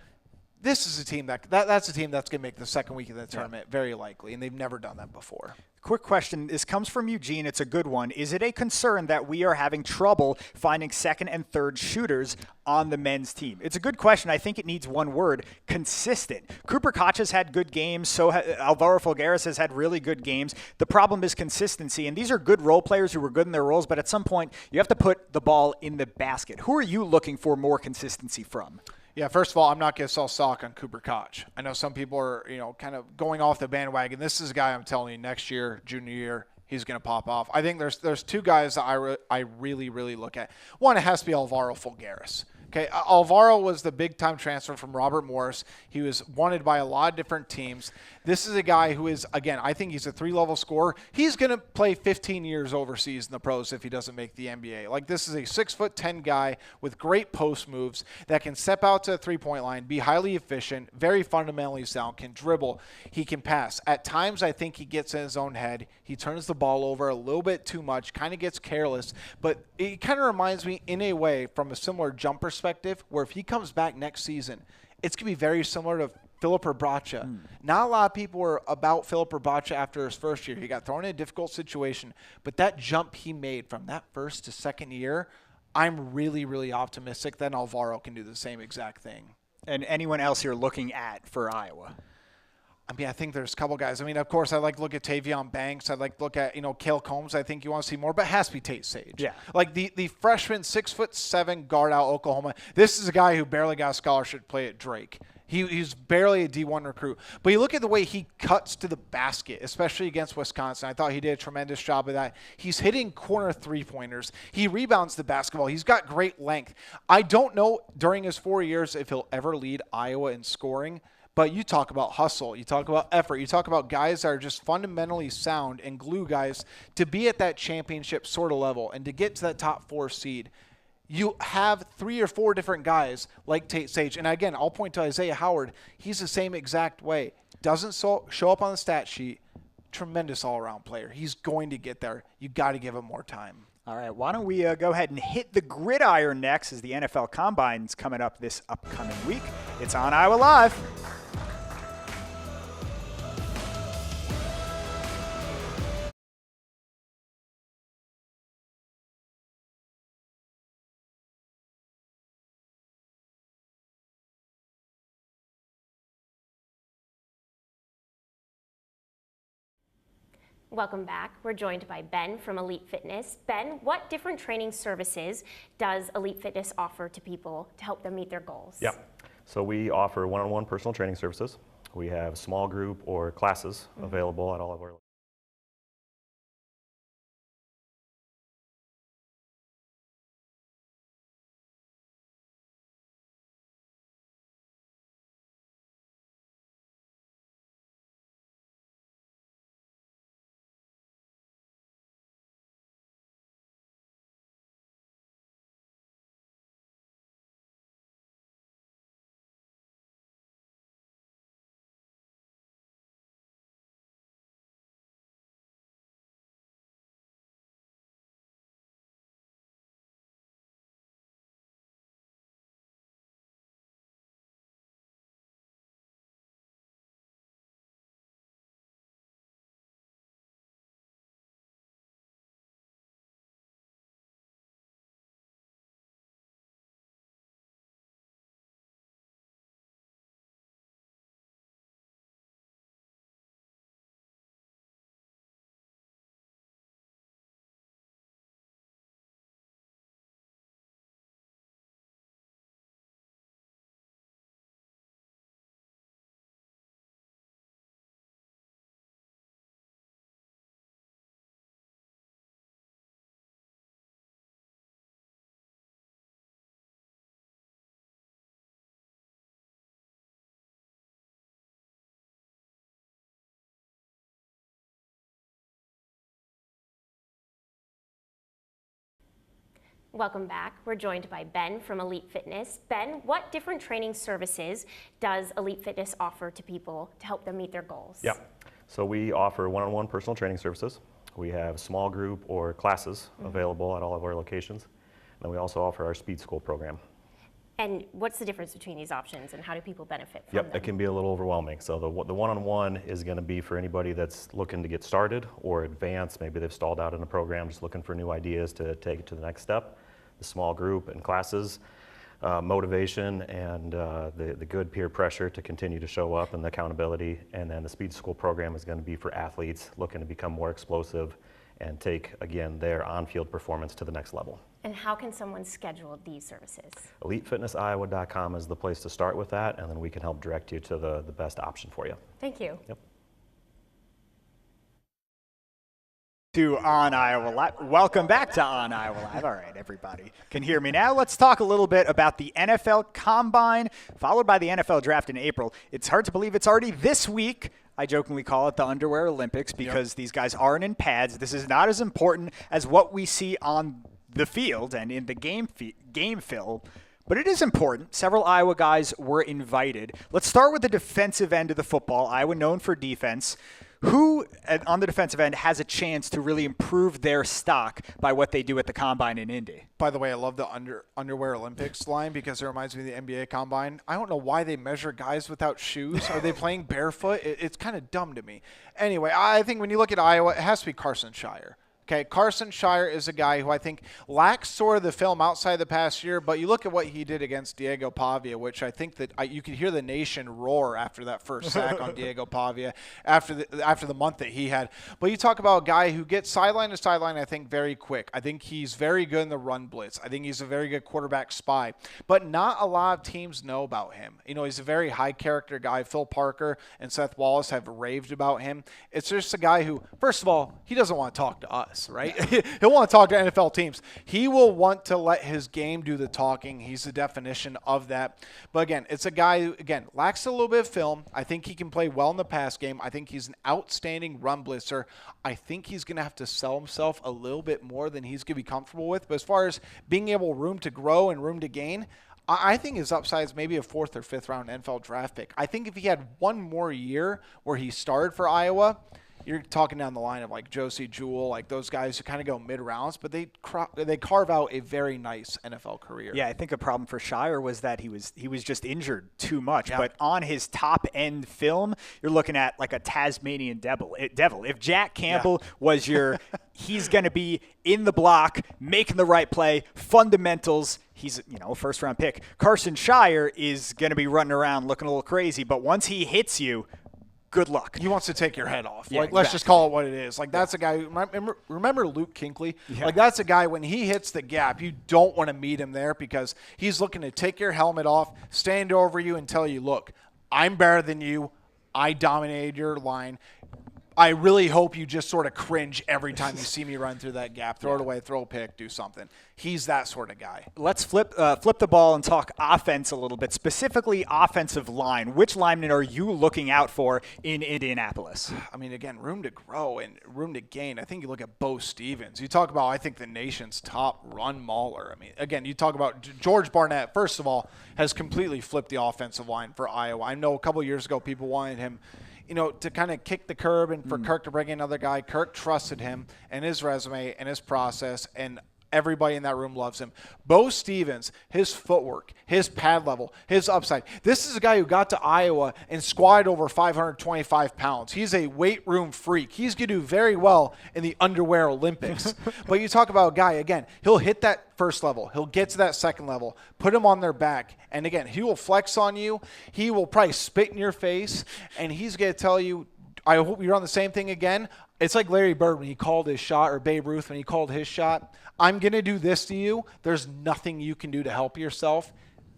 This is a team that's a team that's going to make the second week of the tournament, very likely, and they've never done that before. Quick question. This comes from Eugene. It's a good one. Is it a concern that we are having trouble finding second and third shooters on the men's team? It's a good question. I think it needs one word: consistent. Cooper Koch has had good games. So Alvaro Folgueras has had really good games. The problem is consistency. And these are good role players who were good in their roles, but at some point you have to put the ball in the basket. Who are you looking for more consistency from? Yeah, first of all, I'm not going to sell stock on Cooper Koch. I know some people are, kind of going off the bandwagon. This is a guy I'm telling you, next year, junior year, he's going to pop off. I think there's two guys that I really, really look at. One, it has to be Alvaro Folgueras. Okay, Alvaro was the big-time transfer from Robert Morris. He was wanted by a lot of different teams. This is a guy who is, again, I think he's a 3-level scorer. He's going to play 15 years overseas in the pros if he doesn't make the NBA. Like, this is a 6'10" guy with great post moves that can step out to the three-point line, be highly efficient, very fundamentally sound, can dribble, he can pass. At times, I think he gets in his own head. He turns the ball over a little bit too much, kind of gets careless, but it kind of reminds me in a way from a similar jump perspective, where if he comes back next season, it's going to be very similar to Filip Rebraca. Not a lot of people were about Filip Rebraca after his first year. He got thrown in a difficult situation, but that jump he made from that first to second year, I'm really, really optimistic that Alvaro can do the same exact thing. And anyone else you're looking at for Iowa? I mean, I think there's a couple guys. I mean, of course, I like to look at Tavion Banks. I like to look at, Cale Combs. I think you want to see more, but it has to be Tate Sage. Yeah. Like the freshman 6'7" guard out of Oklahoma. This is a guy who barely got a scholarship to play at Drake. He's barely a D1 recruit. But you look at the way he cuts to the basket, especially against Wisconsin. I thought he did a tremendous job of that. He's hitting corner three-pointers. He rebounds the basketball. He's got great length. I don't know during his 4 years if he'll ever lead Iowa in scoring. But you talk about hustle, you talk about effort, you talk about guys that are just fundamentally sound and glue guys to be at that championship sort of level and to get to that top 4 seed. You have 3 or 4 different guys like Tate Sage. And again, I'll point to Isaiah Howard. He's the same exact way. Doesn't show up on the stat sheet. Tremendous all-around player. He's going to get there. You got to give him more time. All right, why don't we go ahead and hit the gridiron next, as the NFL Combine's coming up this upcoming week. It's on Iowa Live. Welcome back. We're joined by Ben from Elite Fitness. Ben, what different training services does Elite Fitness offer to people to help them meet their goals? Yeah, so we offer one-on-one personal training services. We have small group or classes available at all of our Welcome back. We're joined by Ben from Elite Fitness. Ben, what different training services does Elite Fitness offer to people to help them meet their goals? Yeah. So we offer one-on-one personal training services. We have small group or classes available at all of our locations. And then we also offer our speed school program. And what's the difference between these options and how do people benefit from them? It can be a little overwhelming. So the one-on-one is going to be for anybody that's looking to get started or advance. Maybe they've stalled out in a program, just looking for new ideas to take it to the next step. The small group and classes, motivation and the good peer pressure to continue to show up and the accountability. And then the speed school program is going to be for athletes looking to become more explosive and take, again, their on-field performance to the next level. And how can someone schedule these services? EliteFitnessIowa.com is the place to start with that, and then we can help direct you to the best option for you. Thank you. Yep. To On Iowa Live. Welcome back to On Iowa Live. All right, everybody can hear me now. Let's talk a little bit about the NFL Combine, followed by the NFL Draft in April. It's hard to believe it's already this week. I jokingly call it the Underwear Olympics because these guys aren't in pads. This is not as important as what we see on the field and in the game film, but it is important. Several Iowa guys were invited. Let's start with the defensive end of the football. Iowa known for defense. Who on the defensive end has a chance to really improve their stock by what they do at the Combine in Indy? By the way, I love the Underwear Olympics line because it reminds me of the NBA Combine. I don't know why they measure guys without shoes. Are they playing barefoot? It's kind of dumb to me. Anyway, I think when you look at Iowa, it has to be Carson Shire. Okay, Carson Shire is a guy who I think lacks sort of the film outside the past year, but you look at what he did against Diego Pavia, which I think that you could hear the nation roar after that first sack on Diego Pavia after the month that he had. But you talk about a guy who gets sideline to sideline, I think, very quick. I think he's very good in the run blitz. I think he's a very good quarterback spy. But not a lot of teams know about him. You know, he's a very high-character guy. Phil Parker and Seth Wallace have raved about him. It's just a guy who, first of all, he doesn't want to talk to us. Right? He'll want to talk to NFL teams. He will want to let his game do the talking. He's the definition of that. But again, it's a guy who, again, lacks a little bit of film. I think he can play well in the pass game. I think he's an outstanding run blitzer. I think he's going to have to sell himself a little bit more than he's going to be comfortable with. But as far as being able room to grow and room to gain, I think his upside is maybe a 4th or 5th round NFL draft pick. I think if he had one more year where he started for Iowa, you're talking down the line of like Josie Jewell, like those guys who kind of go mid-rounds, but they carve out a very nice NFL career. Yeah, I think a problem for Shire was that he was just injured too much. Yeah. But on his top-end film, you're looking at like a Tasmanian devil. If Jack Campbell was your – he's going to be in the block, making the right play, fundamentals. He's, a first-round pick. Carson Shire is going to be running around looking a little crazy, but once he hits you – good luck. He wants to take your head off. Yeah, let's just call it what it is. Like, that's a guy. Remember Luke Kinkley? Yeah. Like, that's a guy, when he hits the gap, you don't want to meet him there because he's looking to take your helmet off, stand over you, and tell you, look, I'm better than you. I dominated your line. I really hope you just sort of cringe every time you see me run through that gap. Throw it away, throw a pick, do something. He's that sort of guy. Let's flip the ball and talk offense a little bit, specifically offensive line. Which linemen are you looking out for in Indianapolis? I mean, again, room to grow and room to gain. I think you look at Bo Stevens. You talk about, I think, the nation's top run mauler. I mean, again, you talk about George Barnett, first of all, has completely flipped the offensive line for Iowa. I know a couple of years ago people wanted him to kind of kick the curb and for Kirk to bring in another guy. Kirk trusted him and his resume and his process, and everybody in that room loves him. Bo Stevens, his footwork, his pad level, his upside. This is a guy who got to Iowa and squatted over 525 pounds. He's a weight room freak. He's going to do very well in the Underwear Olympics. But you talk about a guy, again, he'll hit that first level. He'll get to that second level, put him on their back. And again, he will flex on you. He will probably spit in your face. And he's going to tell you, I hope you're on the same thing again. It's like Larry Bird when he called his shot, or Babe Ruth when he called his shot. I'm going to do this to you. There's nothing you can do to help yourself.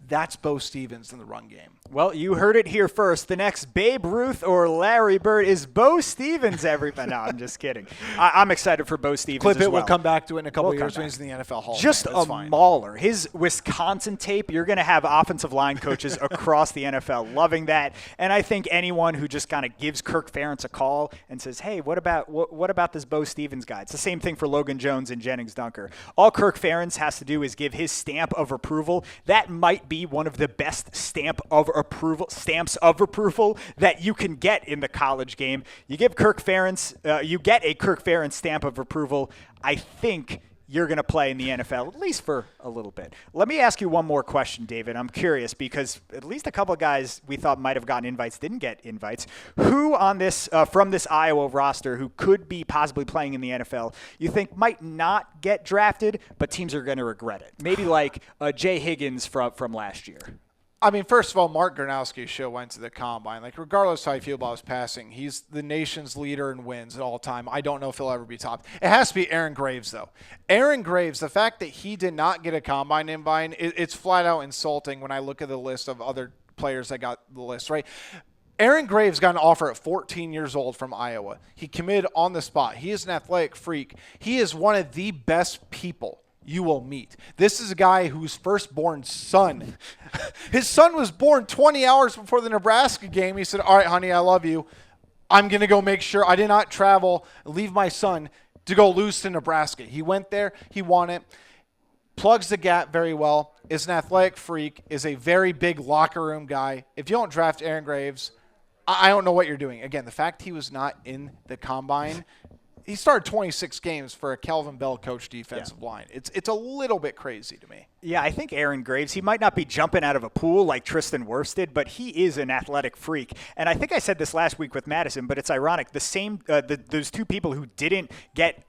that's Bo Stevens in the run game. Well, you heard it here first. The next Babe Ruth or Larry Bird is Bo Stevens, everybody. No, I'm just kidding. I'm excited for Bo Stevens Clip as it. well. We'll come back to it in a couple We'll of years come when he's in the NFL Hall. Just of Fame. a Fine. mauler. His Wisconsin tape, you're going to have offensive line coaches across the NFL loving that. And I think anyone who just kind of gives Kirk Ferentz a call and says, hey, what about this Bo Stevens guy? It's the same thing for Logan Jones and Jennings Dunker. All Kirk Ferentz has to do is give his stamp of approval. That might be one of the best stamps of approval that you can get in the college game. You give Kirk Ferentz, you get a Kirk Ferentz stamp of approval. I think you're going to play in the NFL, at least for a little bit. Let me ask you one more question, David. I'm curious because at least a couple of guys we thought might have gotten invites didn't get invites. Who on this from this Iowa roster who could be possibly playing in the NFL you think might not get drafted, but teams are going to regret it? Maybe like Jay Higgins from last year. I mean, first of all, Mark Gronowski's show went to the Combine. Like, regardless of how you feel about his passing, he's the nation's leader in wins at all time. I don't know if he'll ever be topped. It has to be Aaron Graves, though. Aaron Graves, the fact that he did not get a Combine invite, it's flat out insulting when I look at the list of other players that got the list, right? Aaron Graves got an offer at 14 years old from Iowa. He committed on the spot. He is an athletic freak. He is one of the best people you will meet. This is a guy whose firstborn son, his son was born 20 hours before the Nebraska game. He said, all right, honey, I love you. I'm going to go make sure I did not travel, leave my son to go lose to Nebraska. He went there. He won it. Plugs the gap very well. Is an athletic freak. Is a very big locker room guy. If you don't draft Aaron Graves, I don't know what you're doing. Again, the fact he was not in the Combine, he started 26 games for a Calvin Bell coach defensive line. It's a little bit crazy to me. Yeah, I think Aaron Graves, he might not be jumping out of a pool like Tristan Wirfs did, but he is an athletic freak. And I think I said this last week with Madison, but it's ironic. Those two people who didn't get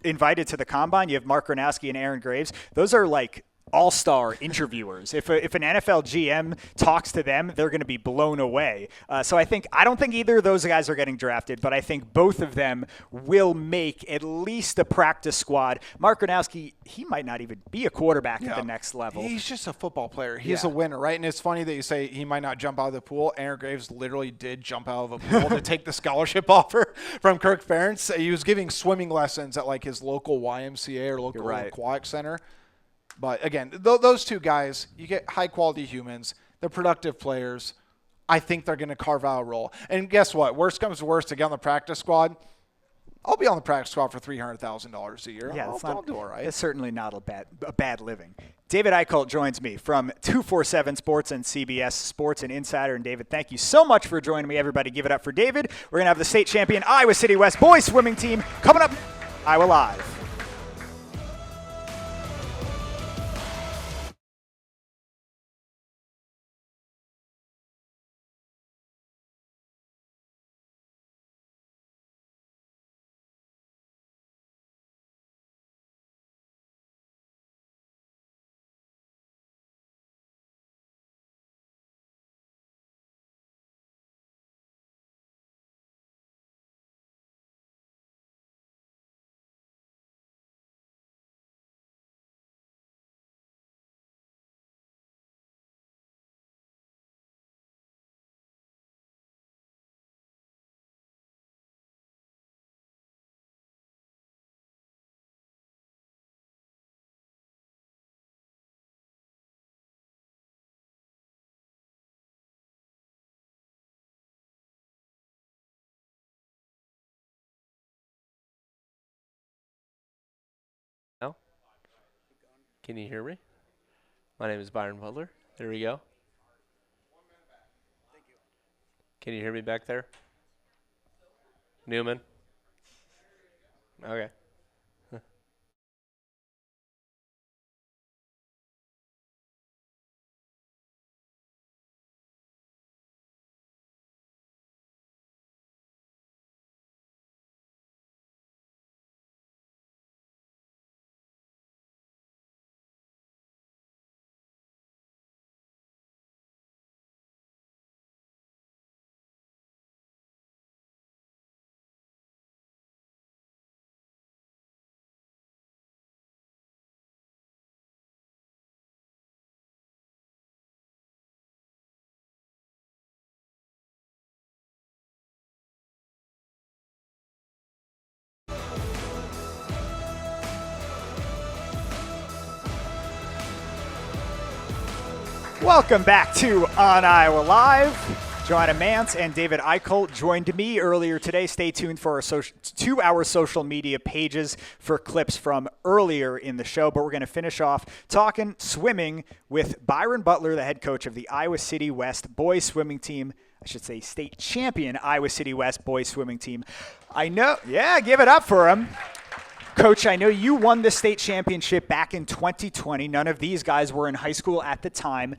invited to the Combine, you have Mark Gronowski and Aaron Graves. Those are like all-star interviewers. If an NFL GM talks to them, they're going to be blown away. So I don't think either of those guys are getting drafted, but I think both of them will make at least a practice squad. Mark Gronowski, he might not even be a quarterback at the next level. He's just a football player. He's a winner, right? And it's funny that you say he might not jump out of the pool. Aaron Graves literally did jump out of a pool to take the scholarship offer from Kirk Ferentz. He was giving swimming lessons at like his local YMCA or local aquatic center. But, again, those two guys, you get high-quality humans. They're productive players. I think they're going to carve out a role. And guess what? Worst comes to worst, to get on the practice squad, I'll be on the practice squad for $300,000 a year. Yeah, I'll do all right. It's certainly not a bad living. David Eickholt joins me from 247 Sports and CBS Sports and Insider. And, David, thank you so much for joining me. Everybody give it up for David. We're going to have the state champion Iowa City West boys swimming team coming up. Iowa Live. Can you hear me? My name is Byron Butler. There we go. Can you hear me back there? Newman? Okay. Welcome back to On Iowa Live. Joanna Mance and David Eickholt joined me earlier today. Stay tuned for our 2-hour social media pages for clips from earlier in the show. But we're going to finish off talking swimming with Byron Butler, the head coach of the Iowa City West boys swimming team. I should say state champion Iowa City West boys swimming team. I know, yeah, give it up for him. Coach, I know you won the state championship back in 2020. None of these guys were in high school at the time.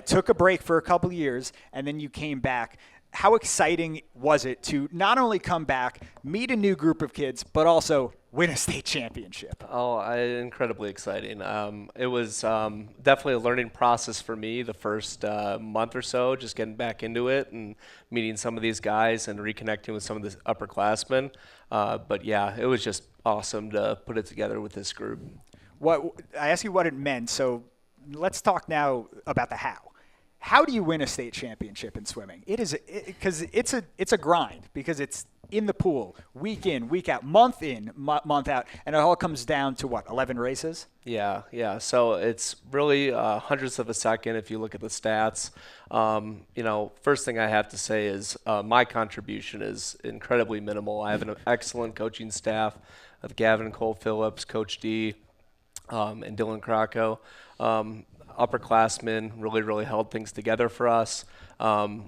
Took a break for a couple of years, and then you came back. How exciting was it to not only come back, meet a new group of kids, but also win a state championship? Oh, incredibly exciting. It was definitely a learning process for me the first month or so, just getting back into it and meeting some of these guys and reconnecting with some of the upperclassmen. But yeah, it was just awesome to put it together with this group. I asked you what it meant, so let's talk now about the how. How do you win a state championship in swimming? It's a grind because it's in the pool, week in, week out, month in, month out, and it all comes down to what, 11 races? Yeah. So it's really hundredths of a second if you look at the stats. First thing I have to say is my contribution is incredibly minimal. I have an excellent coaching staff of Gavin Cole Phillips, Coach D, and Dylan Krakow. Upperclassmen really held things together for us.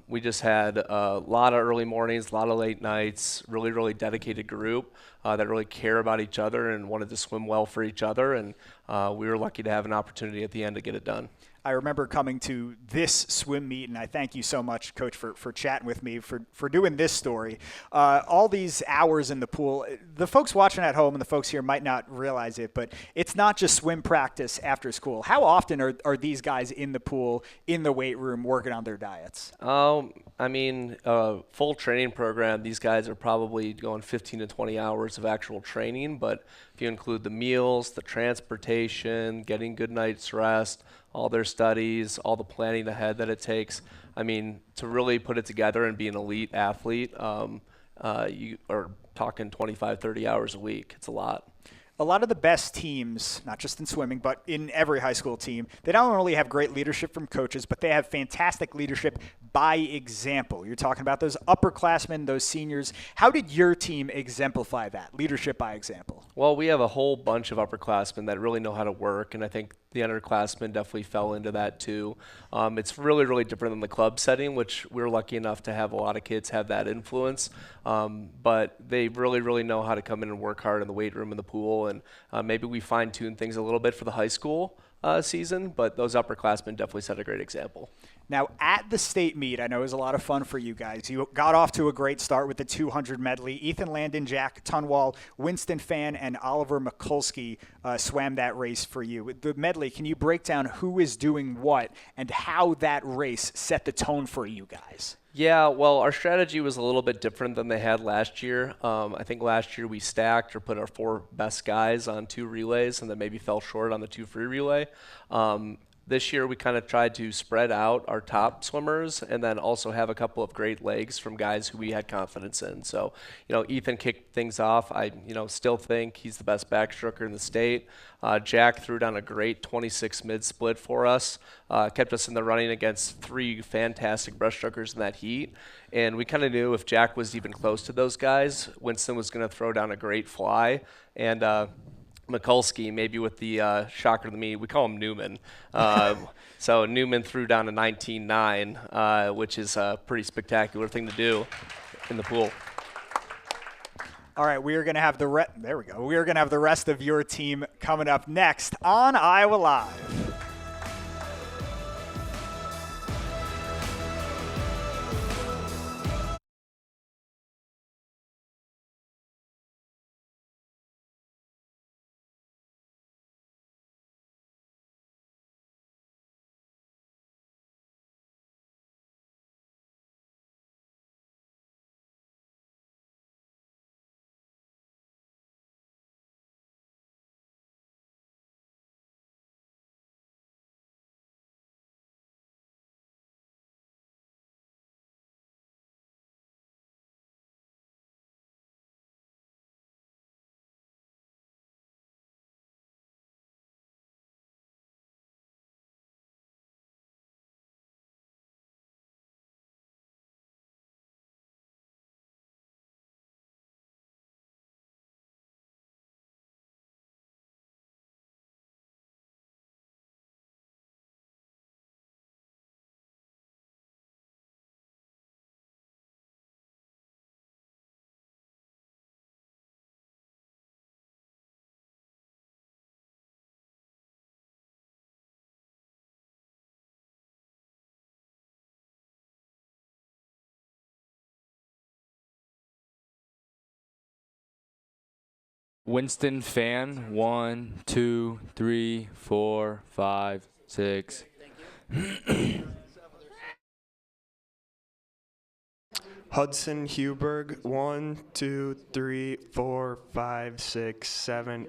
We just had a lot of early mornings, a lot of late nights, really dedicated group that really care about each other and wanted to swim well for each other, and we were lucky to have an opportunity at the end to get it done. I remember coming to this swim meet, and I thank you so much, Coach, for chatting with me, for doing this story. All these hours in the pool, the folks watching at home and the folks here might not realize it, but it's not just swim practice after school. How often are these guys in the pool, in the weight room, working on their diets? Full training program, these guys are probably going 15 to 20 hours of actual training, but if you include the meals, the transportation, getting good night's rest, all their studies, all the planning ahead that it takes. To really put it together and be an elite athlete, you are talking 25, 30 hours a week. It's a lot. A lot of the best teams, not just in swimming, but in every high school team, they not only have great leadership from coaches, but they have fantastic leadership by example. You're talking about those upperclassmen, those seniors. How did your team exemplify that, leadership by example? Well, we have a whole bunch of upperclassmen that really know how to work, and I think the underclassmen definitely fell into that too. It's really different than the club setting, which we're lucky enough to have a lot of kids have that influence. But they really know how to come in and work hard in the weight room and the pool, and maybe we fine-tune things a little bit for the high school season, but those upperclassmen definitely set a great example. Now, at the state meet, I know it was a lot of fun for you guys. You got off to a great start with the 200 medley. Ethan Landon, Jack Tunwall, Winston Fan, and Oliver Mikulski swam that race for you. The medley, can you break down who is doing what and how that race set the tone for you guys? Yeah, well, our strategy was a little bit different than they had last year. I think last year we stacked or put our 4 best guys on 2 relays and then maybe fell short on the 2 free relay. This year we kind of tried to spread out our top swimmers and then also have a couple of great legs from guys who we had confidence in. So, Ethan kicked things off. I, still think he's the best backstroker in the state. Jack threw down a great 26 mid-split for us, kept us in the running against 3 fantastic breaststrokers in that heat. And we kind of knew if Jack was even close to those guys, Winston was going to throw down a great fly. And Mikulski, maybe with the shocker to me, we call him Newman. So Newman threw down a 19.9, which is a pretty spectacular thing to do in the pool. All right, we are going to have there we go. We are going to have the rest of your team coming up next on Iowa Live. Winston Fan, 1, 2, 3, 4, 5, 6. Hudson Huberg, 1, 2, 3, 4, 5, 6, 7.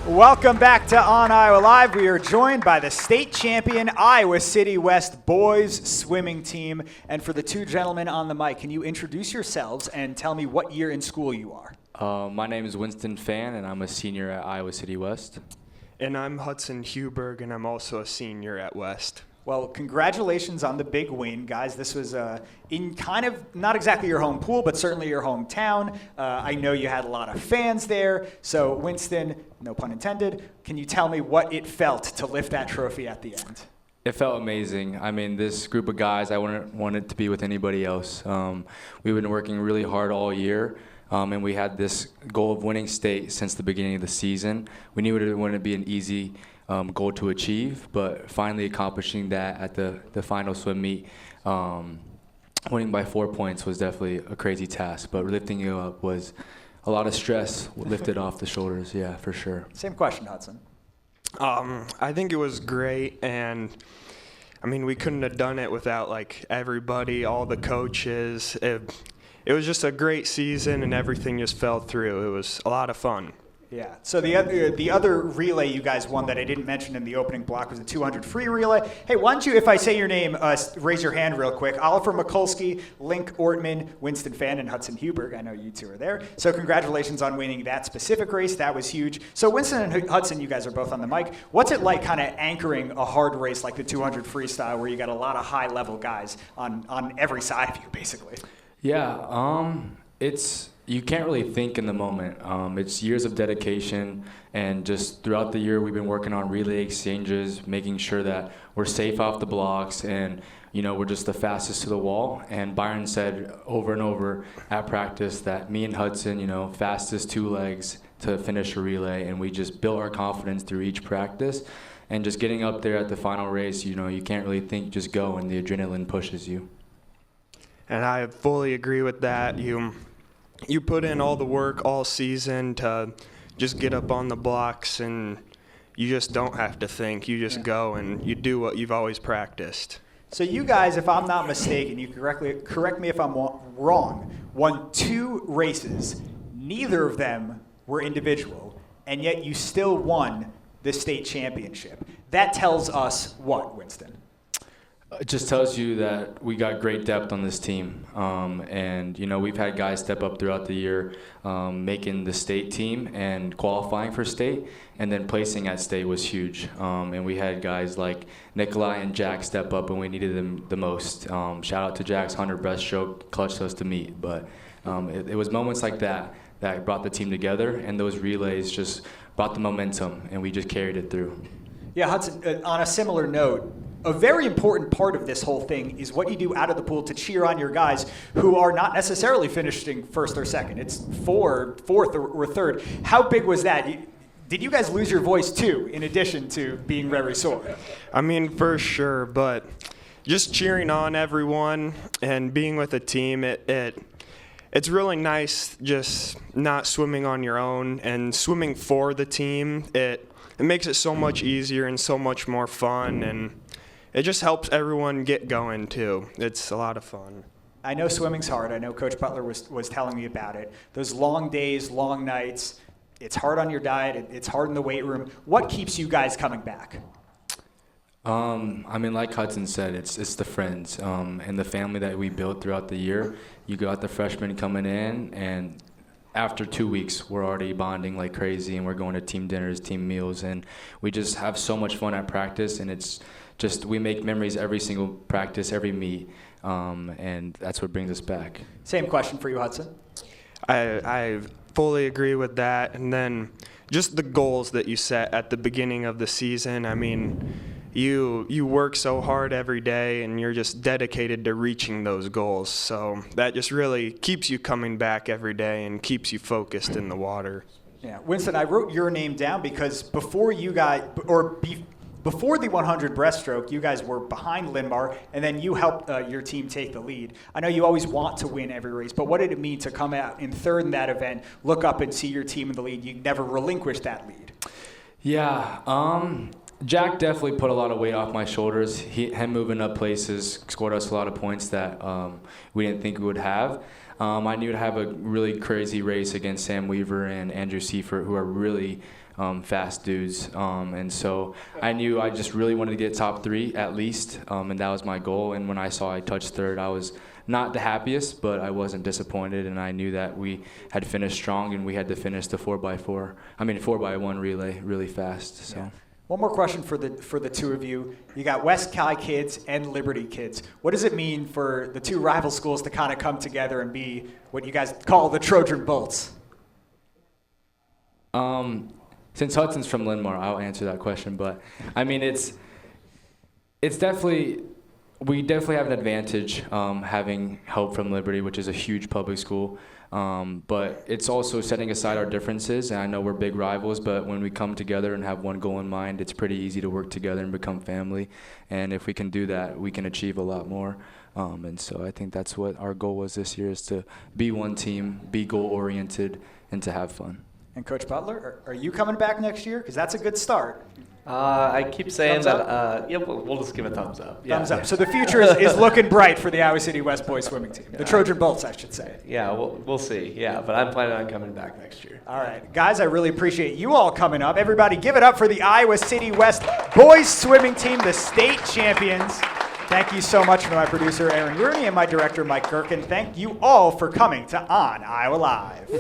Welcome back to On Iowa Live. We are joined by the state champion Iowa City West boys swimming team. And for the two gentlemen on the mic, can you introduce yourselves and tell me what year in school you are? My name is Winston Fan, and I'm a senior at Iowa City West. And I'm Hudson Huberg, and I'm also a senior at West. Well, congratulations on the big win, guys. This was in kind of not exactly your home pool, but certainly your hometown. I know you had a lot of fans there. So, Winston, no pun intended, can you tell me what it felt to lift that trophy at the end? It felt amazing. I mean, this group of guys, I wouldn't want it to be with anybody else. We've been working really hard all year, and we had this goal of winning state since the beginning of the season. We knew it wouldn't be an easy goal to achieve, but finally accomplishing that at the final swim meet, winning by 4 points was definitely a crazy task, but lifting it up was a lot of stress lifted off the shoulders, yeah, for sure. Same question, Hudson. I think it was great, and I mean, we couldn't have done it without like everybody, all the coaches. It was just a great season, and everything just fell through. It was a lot of fun. Yeah. So the other relay you guys won that I didn't mention in the opening block was the 200 free relay. Hey, why don't you, if I say your name, raise your hand real quick. Oliver Mikulski, Link Ortman, Winston Fan, and Hudson Huberg. I know you two are there. So congratulations on winning that specific race. That was huge. So Winston and Hudson, you guys are both on the mic. What's it like kind of anchoring a hard race like the 200 freestyle where you got a lot of high-level guys on every side of you, basically? Yeah, you can't really think in the moment. It's years of dedication, and just throughout the year we've been working on relay exchanges, making sure that we're safe off the blocks, and we're just the fastest to the wall. And Byron said over and over at practice that me and Hudson, fastest two legs to finish a relay, and we just built our confidence through each practice. And just getting up there at the final race, you can't really think, just go, and the adrenaline pushes you. And I fully agree with that. You put in all the work all season to just get up on the blocks, and you just don't have to think. You just go and you do what you've always practiced. So you guys, if I'm not mistaken, you correct me if I'm wrong, won 2 races. Neither of them were individual, and yet you still won the state championship. That tells us what, Winston? It just tells you that we got great depth on this team, and we've had guys step up throughout the year, making the state team and qualifying for state, and then placing at state was huge. And we had guys like Nikolai and Jack step up when we needed them the most. Shout out to Jack's 100 breaststroke, clutched us to meet. But it was moments like that brought the team together, and those relays just brought the momentum, and we just carried it through. Yeah, Hudson, on a similar note, a very important part of this whole thing is what you do out of the pool to cheer on your guys who are not necessarily finishing first or second. It's fourth or third. How big was that? Did you guys lose your voice too, in addition to being very sore? I mean, for sure, but just cheering on everyone and being with a team, it's really nice just not swimming on your own and swimming for the team. It makes it so much easier and so much more fun, and it just helps everyone get going too. It's a lot of fun. I know swimming's hard. I know Coach Butler was telling me about it. Those long days, long nights, it's hard on your diet, it's hard in the weight room. What keeps you guys coming back? I mean, like Hudson said, it's the friends and the family that we built throughout the year. You got the freshmen coming in, and after 2 weeks, we're already bonding like crazy, and we're going to team dinners, team meals, and we just have so much fun at practice, and it's just we make memories every single practice, every meet, and that's what brings us back. Same question for you, Hudson. I fully agree with that, and then just the goals that you set at the beginning of the season. I mean, you work so hard every day and you're just dedicated to reaching those goals. So that just really keeps you coming back every day and keeps you focused in the water. Yeah, Winston, I wrote your name down because before you guys, before the 100 breaststroke, you guys were behind Linmar, and then you helped your team take the lead. I know you always want to win every race, but what did it mean to come out in third in that event, look up and see your team in the lead? You never relinquished that lead. Yeah, Jack definitely put a lot of weight off my shoulders. Him moving up places scored us a lot of points that we didn't think we would have. I knew to have a really crazy race against Sam Weaver and Andrew Seifert, who are really fast dudes. And so I knew I just really wanted to get top 3 at least, and that was my goal. And when I saw I touched third, I was not the happiest, but I wasn't disappointed, and I knew that we had finished strong and we had to finish the 4x1 relay really fast. So. Yeah. One more question for the two of you. You got West Chi kids and Liberty kids. What does it mean for the two rival schools to kind of come together and be what you guys call the Trojan Bolts? Since Hudson's from Linmar, I'll answer that question. But I mean, it's definitely, we definitely have an advantage having help from Liberty, which is a huge public school. But it's also setting aside our differences, and I know we're big rivals, but when we come together and have one goal in mind, it's pretty easy to work together and become family. And if we can do that, we can achieve a lot more. And so I think that's what our goal was this year, is to be one team, be goal-oriented, and to have fun. And Coach Butler, are you coming back next year? Because that's a good start. I keep saying Thumbs that. Yeah, we'll just give it thumbs up. Yeah. Thumbs up. So the future is looking bright for the Iowa City West boys swimming team. The Trojan Bolts, I should say. Yeah, we'll see. Yeah, but I'm planning on coming back next year. All right. Guys, I really appreciate you all coming up. Everybody give it up for the Iowa City West boys swimming team, the state champions. Thank you so much to my producer, Aaron Rooney, and my director, Mike Gerken. Thank you all for coming to On Iowa Live.